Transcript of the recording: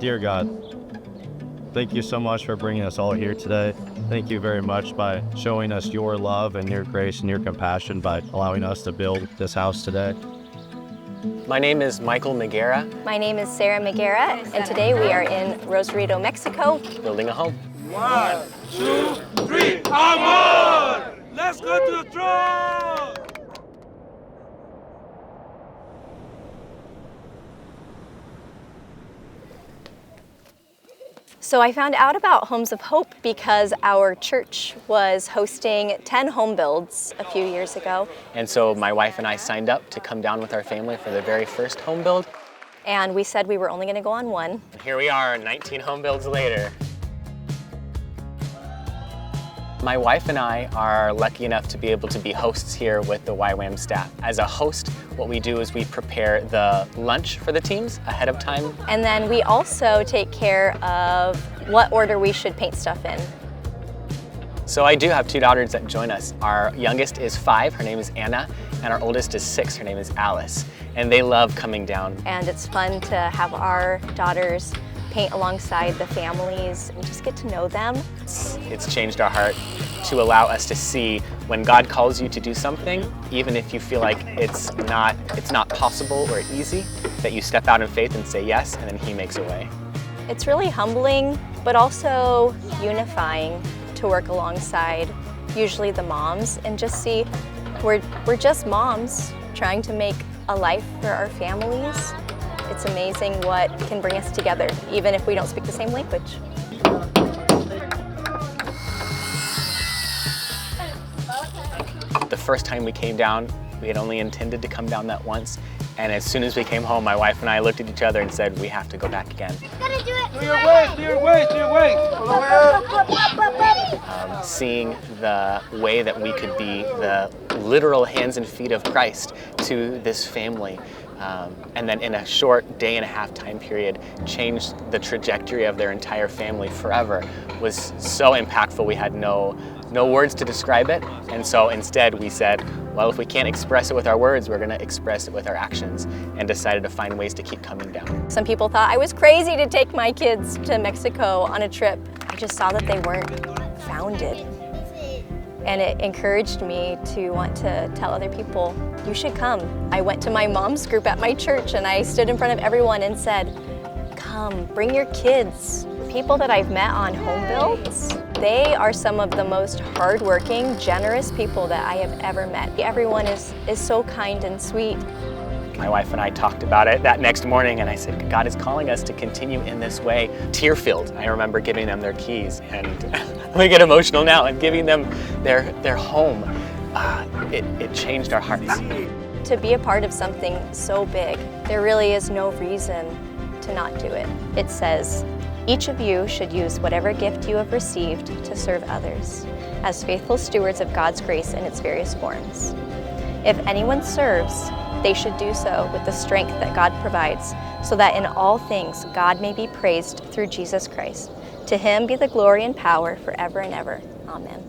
Dear God, thank you so much for bringing us all here today. Thank you very much by showing us your love and your grace and your compassion by allowing us to build this house today. My name is Michael Miguera. My name is Sarah Miguera, and today we are in Rosarito, Mexico. Building a home. 1, 2, 3, Amor! Let's go to the throne! So I found out about Homes of Hope because our church was hosting 10 home builds a few years ago. And so my wife and I signed up to come down with our family for the very first home build. And we said we were only going to go on one. And here we are, 19 home builds later. My wife and I are lucky enough to be able to be hosts here with the YWAM staff. As a host, what we do is we prepare the lunch for the teams ahead of time. And then we also take care of what order we should paint stuff in. So I do have 2 daughters that join us. Our youngest is 5, her name is Anna, and our oldest is 6, her name is Alice. And they love coming down. And it's fun to have our daughters paint alongside the families and just get to know them. It's changed our heart to allow us to see when God calls you to do something, even if you feel like it's not possible or easy, that you step out in faith and say yes, and then He makes a way. It's really humbling, but also unifying to work alongside usually the moms and just see we're just moms trying to make a life for our families. It's amazing what can bring us together, even if we don't speak the same language. The first time we came down, we had only intended to come down that once, and as soon as we came home, my wife and I looked at each other and said, we have to go back again. Gotta do it. To your waist, to your waist, to your waist. Seeing the way that we could be the literal hands and feet of Christ to this family, and then in a short day-and-a-half time period, changed the trajectory of their entire family forever, was so impactful. We had no words to describe it, and so instead we said, well, if we can't express it with our words, we're going to express it with our actions, and decided to find ways to keep coming down. Some people thought I was crazy to take my kids to Mexico on a trip. I just saw that they weren't founded. And it encouraged me to want to tell other people, you should come. I went to my mom's group at my church and I stood in front of everyone and said, come, bring your kids. People that I've met on home builds, they are some of the most hardworking, generous people that I have ever met. Everyone is so kind and sweet. My wife and I talked about it that next morning, and I said, God is calling us to continue in this way. Tear-filled, I remember giving them their keys, and we get emotional now, and giving them their home. It changed our hearts. To be a part of something so big, there really is no reason to not do it. It says, each of you should use whatever gift you have received to serve others, as faithful stewards of God's grace in its various forms. If anyone serves, they should do so with the strength that God provides, so that in all things God may be praised through Jesus Christ. To Him be the glory and power forever and ever. Amen.